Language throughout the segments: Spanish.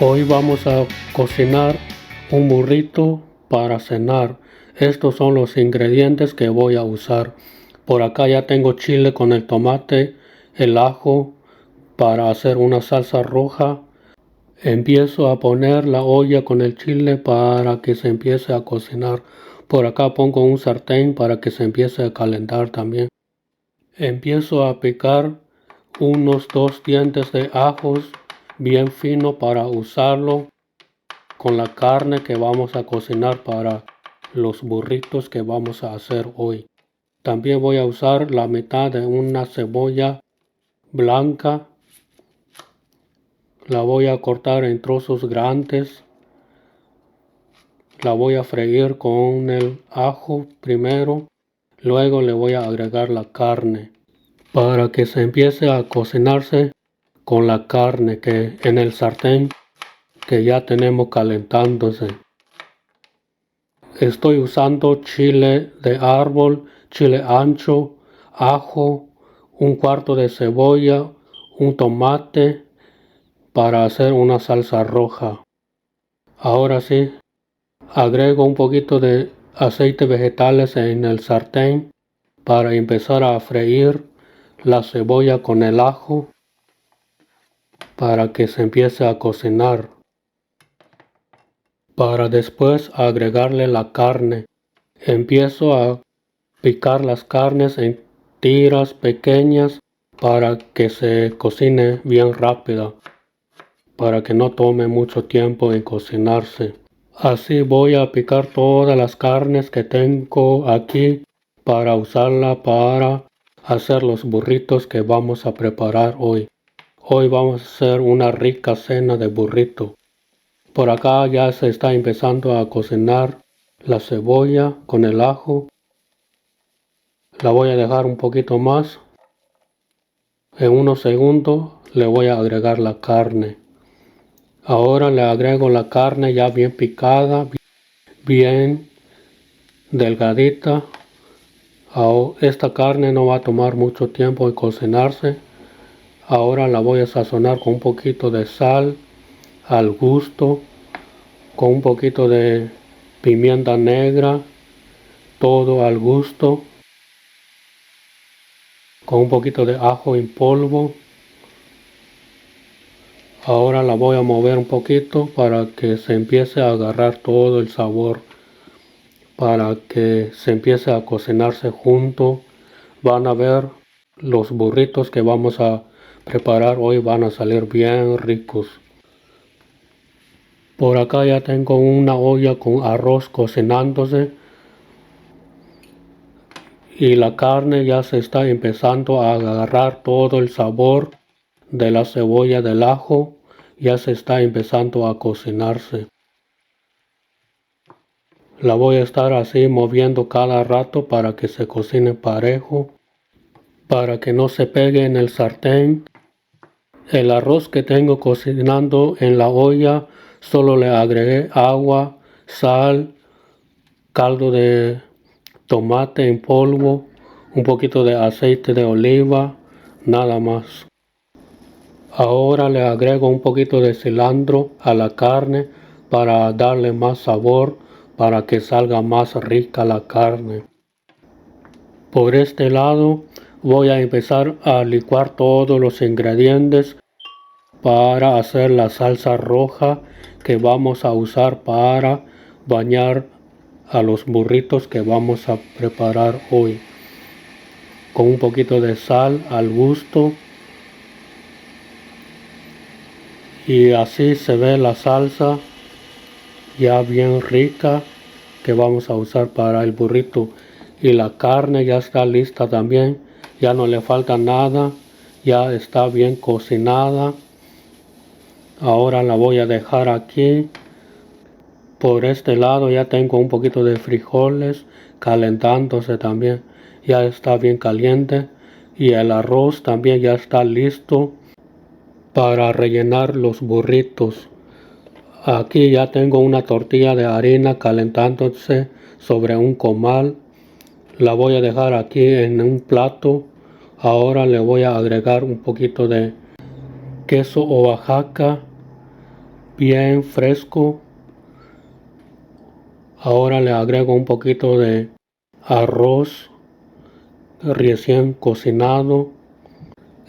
Hoy vamos a cocinar un burrito para cenar. Estos son los ingredientes que voy a usar. Por acá ya tengo chile con el tomate, el ajo para hacer una salsa roja. Empiezo a poner la olla con el chile para que se empiece a cocinar. Por acá pongo un sartén para que se empiece a calentar también. Empiezo a picar unos 2 dientes de ajos bien fino para usarlo con la carne que vamos a cocinar para los burritos que vamos a hacer hoy. También voy a usar la mitad de una cebolla blanca. La voy a cortar en trozos grandes. La voy a freír con el ajo primero. Luego le voy a agregar la carne para que se empiece a cocinarse con la carne que en el sartén que ya tenemos calentándose. Estoy usando chile de árbol, chile ancho, ajo, un cuarto de cebolla, un tomate para hacer una salsa roja. Ahora sí, agrego un poquito de aceite vegetales en el sartén para empezar a freír la cebolla con el ajo para que se empiece a cocinar. Para después agregarle la carne. Empiezo a picar las carnes en tiras pequeñas para que se cocine bien rápida, para que no tome mucho tiempo en cocinarse. Así voy a picar todas las carnes que tengo aquí para usarla para hacer los burritos que vamos a preparar hoy. Hoy vamos a hacer una rica cena de burrito. Por acá ya se está empezando a cocinar la cebolla con el ajo. La voy a dejar un poquito más. En unos segundos le voy a agregar la carne. Ahora le agrego la carne ya bien picada, bien delgadita. Esta carne no va a tomar mucho tiempo en cocinarse. Ahora la voy a sazonar con un poquito de sal al gusto, con un poquito de pimienta negra, todo al gusto, con un poquito de ajo en polvo. Ahora la voy a mover un poquito para que se empiece a agarrar todo el sabor, para que se empiece a cocinarse junto. Van a ver los burritos que vamos a preparar hoy van a salir bien ricos. Por acá ya tengo una olla con arroz cocinándose y la carne ya se está empezando a agarrar todo el sabor de la cebolla, del ajo, ya se está empezando a cocinarse. La voy a estar así moviendo cada rato para que se cocine parejo, para que no se pegue en el sartén. El arroz que tengo cocinando en la olla, solo le agregué agua, sal, caldo de tomate en polvo, un poquito de aceite de oliva, nada más. Ahora le agrego un poquito de cilantro a la carne para darle más sabor, para que salga más rica la carne. Por este lado voy a empezar a licuar todos los ingredientes para hacer la salsa roja que vamos a usar para bañar a los burritos que vamos a preparar hoy. Con un poquito de sal al gusto. Y así se ve la salsa ya bien rica que vamos a usar para el burrito. Y la carne ya está lista también, ya no le falta nada, ya está bien cocinada. Ahora la voy a dejar aquí. Por este lado ya tengo un poquito de frijoles calentándose también, ya está bien caliente. Y el arroz también ya está listo para rellenar los burritos. Aquí ya tengo una tortilla de harina calentándose sobre un comal. La voy a dejar aquí en un plato. Ahora le voy a agregar un poquito de queso Oaxaca bien fresco. Ahora le agrego un poquito de arroz recién cocinado.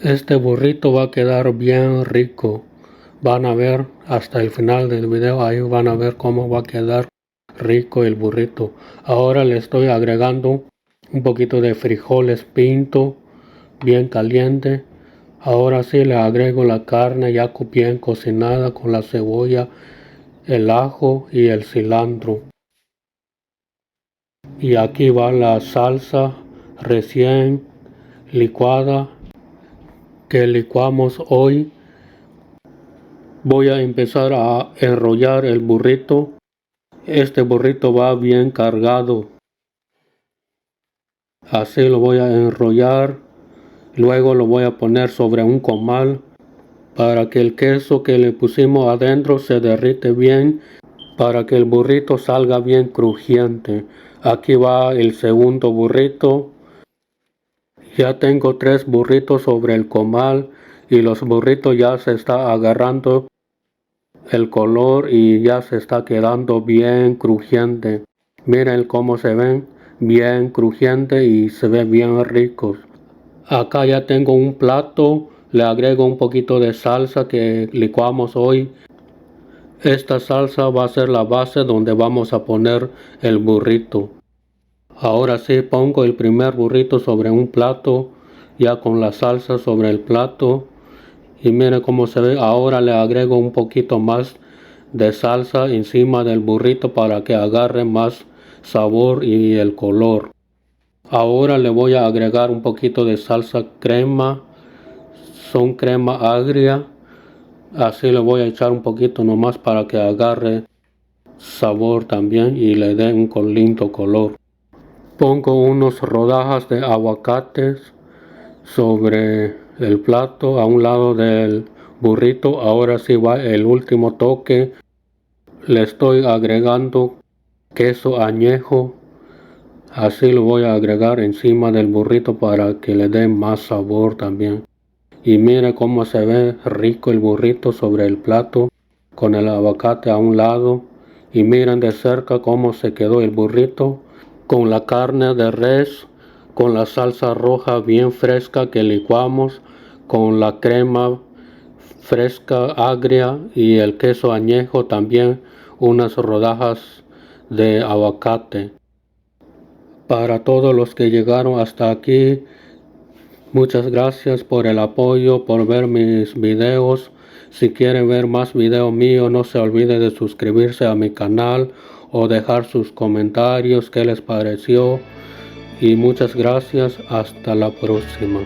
Este burrito va a quedar bien rico. Van a ver hasta el final del video, ahí van a ver cómo va a quedar rico el burrito. Ahora le estoy agregando un poquito de frijoles pinto bien caliente. Ahora sí le agrego la carne ya bien cocinada con la cebolla, el ajo y el cilantro. Y aquí va la salsa recién licuada que licuamos hoy. Voy a empezar a enrollar el burrito. Este burrito va bien cargado. Así lo voy a enrollar. Luego lo voy a poner sobre un comal para que el queso que le pusimos adentro se derrite bien, para que el burrito salga bien crujiente. Aquí va el segundo burrito. Ya tengo 3 burritos sobre el comal y los burritos ya se está agarrando el color y ya se está quedando bien crujiente. Miren cómo se ven, bien crujiente y se ven bien ricos. Acá ya tengo un plato, le agrego un poquito de salsa que licuamos hoy. Esta salsa va a ser la base donde vamos a poner el burrito. Ahora sí pongo el primer burrito sobre un plato, ya con la salsa sobre el plato. Y miren cómo se ve. Ahora le agrego un poquito más de salsa encima del burrito para que agarre más sabor y el color. Ahora le voy a agregar un poquito de salsa crema. Son crema agria. Así le voy a echar un poquito nomás para que agarre sabor también y le dé un lindo color. Pongo unas rodajas de aguacates sobre el plato a un lado del burrito. Ahora sí va el último toque. Le estoy agregando queso añejo. Así lo voy a agregar encima del burrito para que le dé más sabor también. Y mire cómo se ve rico el burrito sobre el plato con el aguacate a un lado. Y miren de cerca cómo se quedó el burrito con la carne de res, con la salsa roja bien fresca que licuamos, con la crema fresca agria y el queso añejo también, unas rodajas de aguacate. Para todos los que llegaron hasta aquí, muchas gracias por el apoyo, por ver mis videos. Si quieren ver más videos míos, no se olvide de suscribirse a mi canal o dejar sus comentarios, qué les pareció. Y muchas gracias, hasta la próxima.